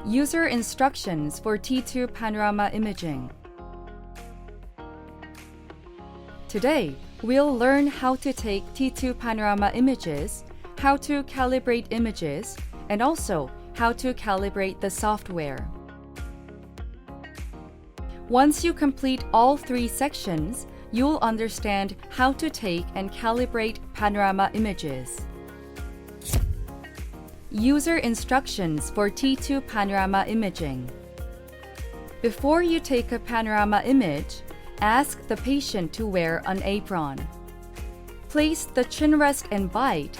User instructions for T2 Panorama imaging. Today, we'll learn how to take T2 Panorama images, how to calibrate images, and also how to calibrate the software. Once you complete all 3 sections, you'll understand how to take and calibrate panorama images. User instructions for T2 Panorama imaging. Before you take a panorama image, ask the patient to wear an apron. Place the chin rest and bite.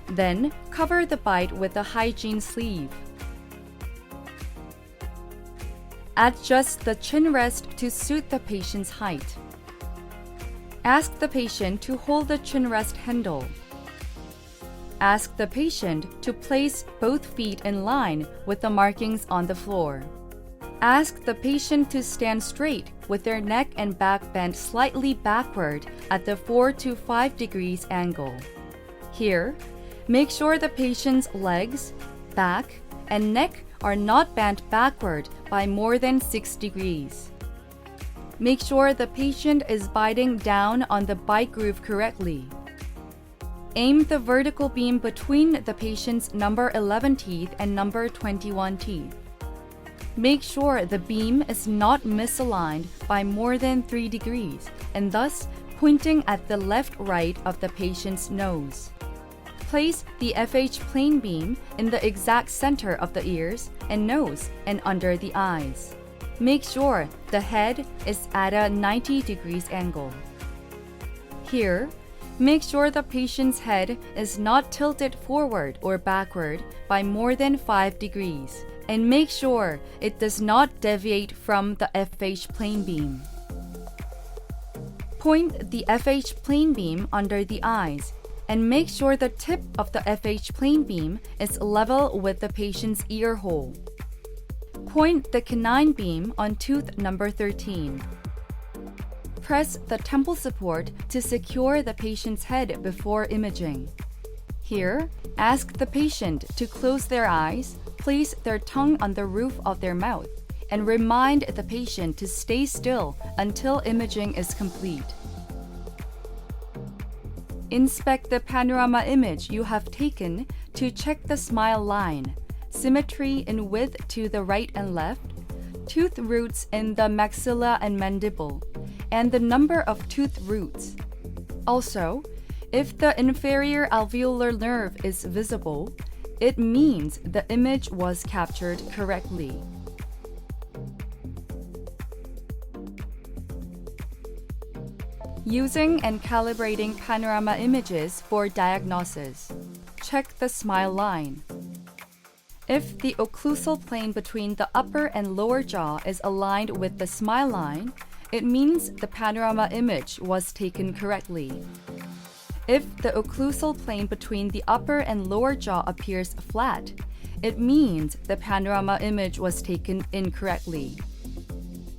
Then, cover the bite with a hygiene sleeve. Adjust the chin rest to suit the patient's height. Ask the patient to hold the chin rest handle. Ask the patient to place both feet in line with the markings on the floor. Ask the patient to stand straight with their neck and back bent slightly backward at the 4 to 5 degrees angle. Here, make sure the patient's legs, back, and neck are not bent backward by more than 6 degrees. Make sure the patient is biting down on the bite groove correctly. Aim the vertical beam between the patient's number 11 teeth and number 21 teeth. Make sure the beam is not misaligned by more than 3 degrees and thus pointing at the left-right of the patient's nose. Place the FH plane beam in the exact center of the ears and nose and under the eyes. Make sure the head is at a 90 degrees angle. Here, make sure the patient's head is not tilted forward or backward by more than 5 degrees, and make sure it does not deviate from the FH plane beam. Point the FH plane beam under the eyes and make sure the tip of the FH plane beam is level with the patient's ear hole. Point the canine beam on tooth number 13. Press the temple support to secure the patient's head before imaging. Here, ask the patient to close their eyes, place their tongue on the roof of their mouth, and remind the patient to stay still until imaging is complete. Inspect the panorama image you have taken to check the smile line, symmetry in width to the right and left, tooth roots in the maxilla and mandible, and the number of tooth roots. Also, if the inferior alveolar nerve is visible, it means the image was captured correctly. Using and calibrating panorama images for diagnosis. Check the smile line. If the occlusal plane between the upper and lower jaw is aligned with the smile line, it means the panorama image was taken correctly. If the occlusal plane between the upper and lower jaw appears flat, it means the panorama image was taken incorrectly.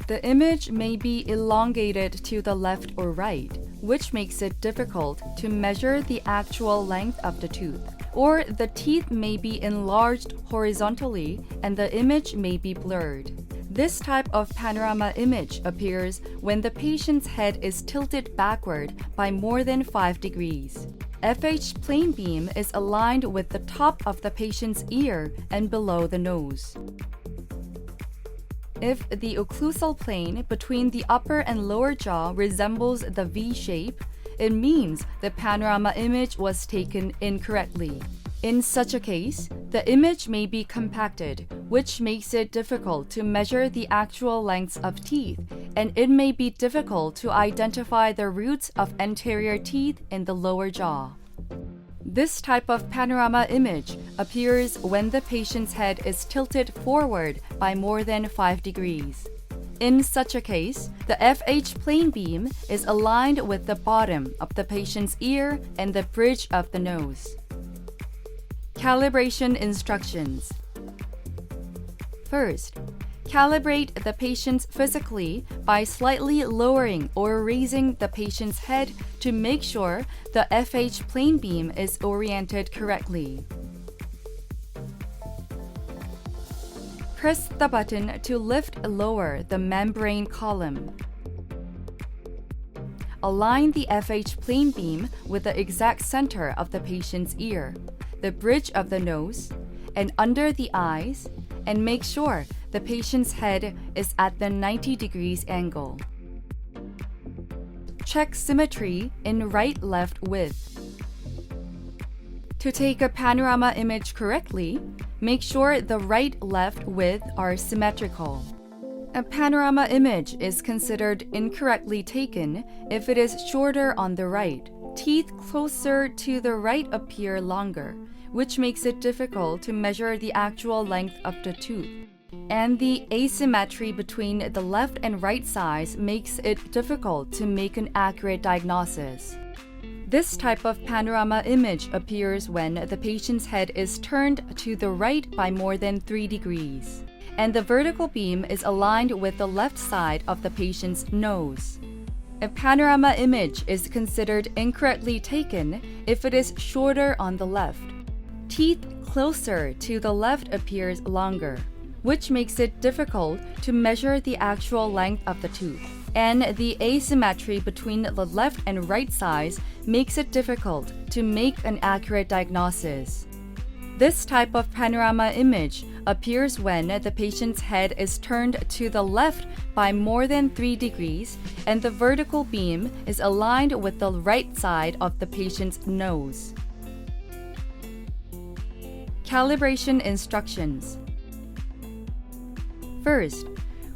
The image may be elongated to the left or right, which makes it difficult to measure the actual length of the tooth. Or the teeth may be enlarged horizontally and the image may be blurred. This type of panorama image appears when the patient's head is tilted backward by more than 5 degrees. FH plane beam is aligned with the top of the patient's ear and below the nose. If the occlusal plane between the upper and lower jaw resembles the V shape, it means the panorama image was taken incorrectly. In such a case, the image may be compacted, which makes it difficult to measure the actual lengths of teeth, and it may be difficult to identify the roots of anterior teeth in the lower jaw. This type of panorama image appears when the patient's head is tilted forward by more than 5 degrees. In such a case, the FH plane beam is aligned with the bottom of the patient's ear and the bridge of the nose. Calibration instructions. First, calibrate the patient physically by slightly lowering or raising the patient's head to make sure the FH plane beam is oriented correctly. Press the button to lift lower the membrane column. Align the FH plane beam with the exact center of the patient's ear, the bridge of the nose, and under the eyes, and make sure the patient's head is at the 90 degrees angle. Check symmetry in right-left width. To take a panorama image correctly, make sure the right-left width are symmetrical. A panorama image is considered incorrectly taken if it is shorter on the right. Teeth closer to the right appear longer, which makes it difficult to measure the actual length of the tooth. And the asymmetry between the left and right sides makes it difficult to make an accurate diagnosis. This type of panorama image appears when the patient's head is turned to the right by more than 3 degrees, and the vertical beam is aligned with the left side of the patient's nose. A panorama image is considered incorrectly taken if it is shorter on the left. Teeth closer to the left appears longer, which makes it difficult to measure the actual length of the tooth. And the asymmetry between the left and right sides makes it difficult to make an accurate diagnosis. This type of panorama image appears when the patient's head is turned to the left by more than 3 degrees and the vertical beam is aligned with the right side of the patient's nose. Calibration instructions. First,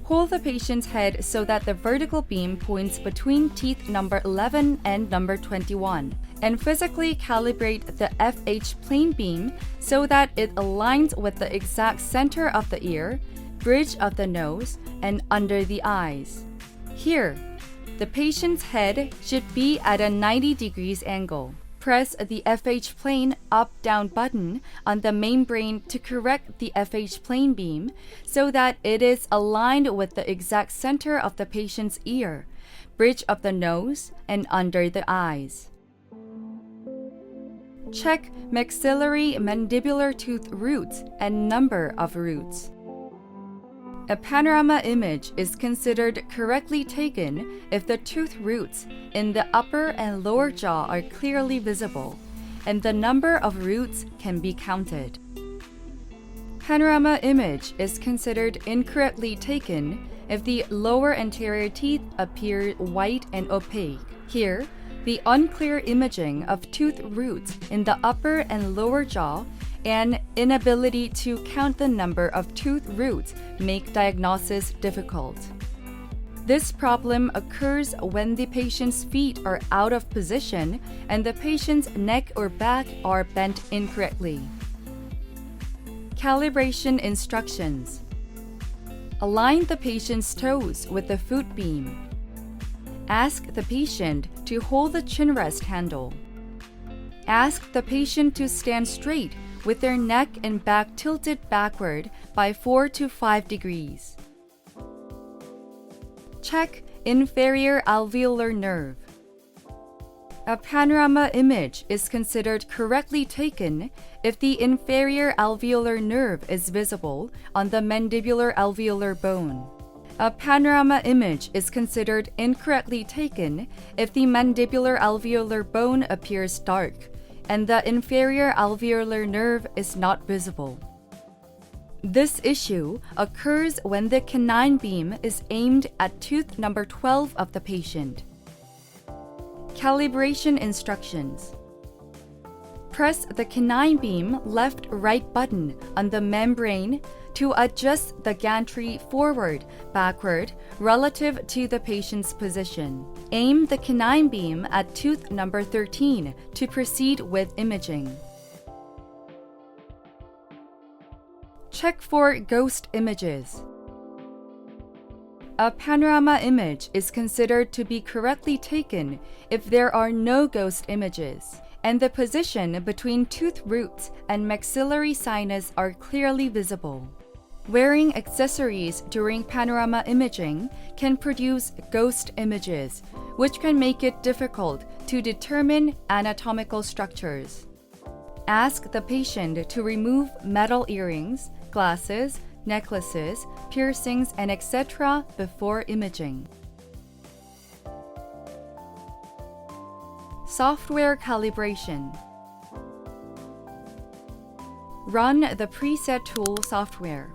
hold the patient's head so that the vertical beam points between teeth number 11 and number 21, and physically calibrate the FH plane beam so that it aligns with the exact center of the ear, bridge of the nose, and under the eyes. Here, the patient's head should be at a 90 degrees angle. Press the FH plane up-down button on the membrane to correct the FH plane beam so that it is aligned with the exact center of the patient's ear, bridge of the nose, and under the eyes. Check maxillary mandibular tooth roots and number of roots. A panorama image is considered correctly taken if the tooth roots in the upper and lower jaw are clearly visible, and the number of roots can be counted. Panorama image is considered incorrectly taken if the lower anterior teeth appear white and opaque. Here, the unclear imaging of tooth roots in the upper and lower jaw and inability to count the number of tooth roots make diagnosis difficult. This problem occurs when the patient's feet are out of position and the patient's neck or back are bent incorrectly. Calibration instructions. Align the patient's toes with the foot beam. Ask the patient to hold the chin rest handle. Ask the patient to stand straight with their neck and back tilted backward by 4 to 5 degrees. Check inferior alveolar nerve. A panorama image is considered correctly taken if the inferior alveolar nerve is visible on the mandibular alveolar bone. A panorama image is considered incorrectly taken if the mandibular alveolar bone appears dark and the inferior alveolar nerve is not visible. This issue occurs when the canine beam is aimed at tooth number 12 of the patient. Calibration instructions. Press the canine beam left-right button on the membrane to adjust the gantry forward, backward, relative to the patient's position. Aim the canine beam at tooth number 13 to proceed with imaging. Check for ghost images. A panorama image is considered to be correctly taken if there are no ghost images, and the position between tooth roots and maxillary sinus are clearly visible. Wearing accessories during panorama imaging can produce ghost images, which can make it difficult to determine anatomical structures. Ask the patient to remove metal earrings, glasses, necklaces, piercings, and etc. before imaging. Software calibration. Run the preset tool software.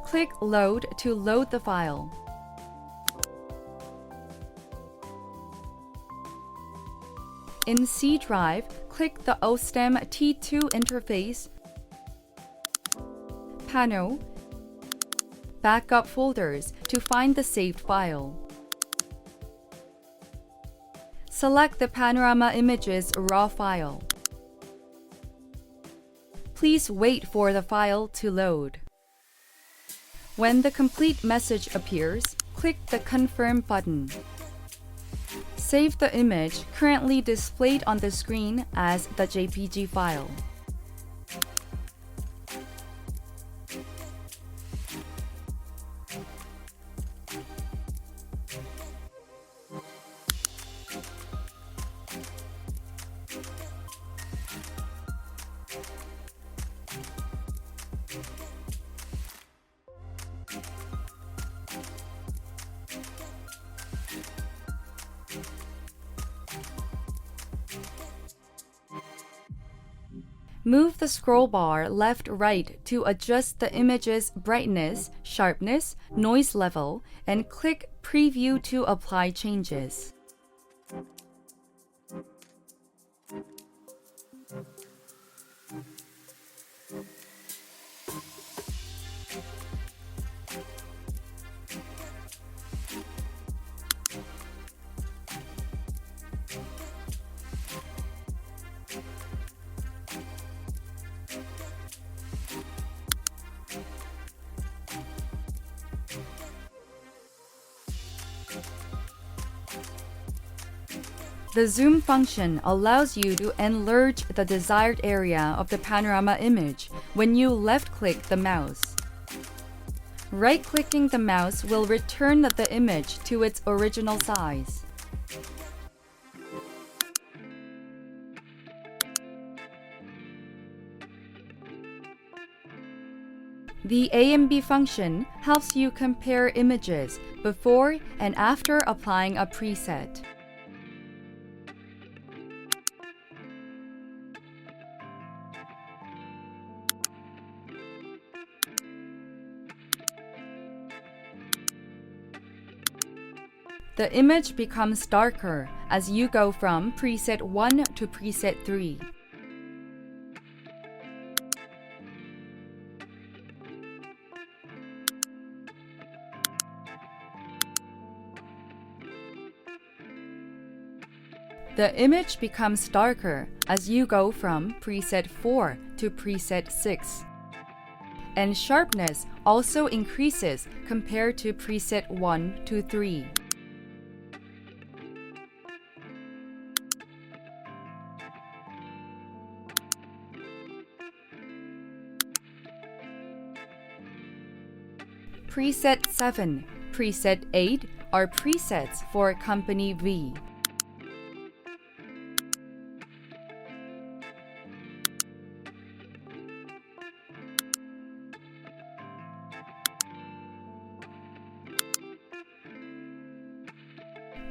Click Load to load the file. In C drive, click the Osstem T2 interface, Panel, Backup folders to find the saved file. Select the Panorama Images raw file. Please wait for the file to load. When the complete message appears, click the Confirm button. Save the image currently displayed on the screen as the JPG file. Move the scroll bar left-right to adjust the image's brightness, sharpness, noise level, and click Preview to apply changes. The zoom function allows you to enlarge the desired area of the panorama image when you left-click the mouse. Right-clicking the mouse will return the image to its original size. The A and B function helps you compare images before and after applying a preset. The image becomes darker as you go from preset 1 to preset 3. The image becomes darker as you go from preset 4 to preset 6. And sharpness also increases compared to preset 1 to 3. Preset 7, Preset 8 are presets for Company V.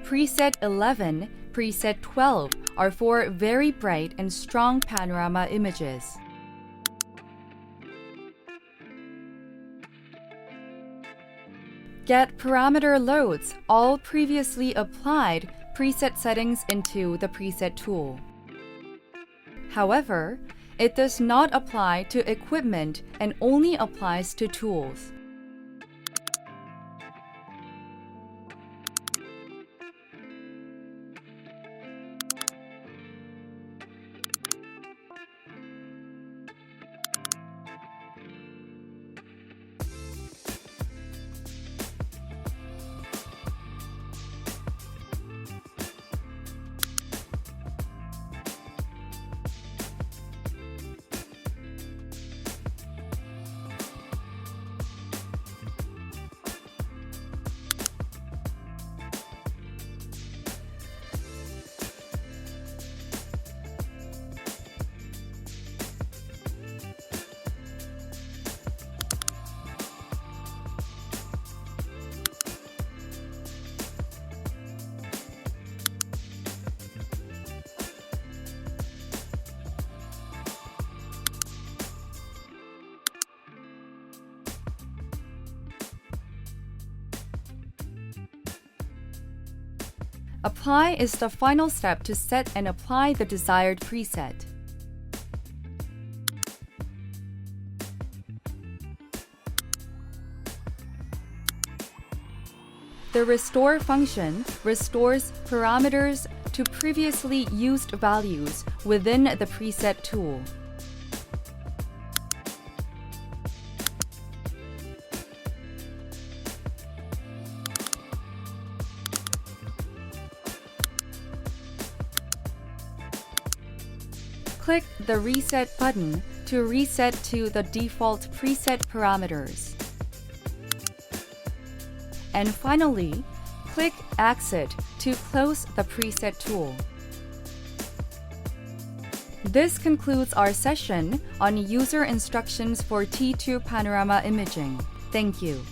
Preset 11, Preset 12 are for very bright and strong panorama images. Get parameter loads all previously applied preset settings into the preset tool. However, it does not apply to equipment and only applies to tools. Apply is the final step to set and apply the desired preset. The restore function restores parameters to previously used values within the preset tool. Click the Reset button to reset to the default preset parameters. And finally, click Exit to close the preset tool. This concludes our session on user instructions for T2 Panorama imaging. Thank you.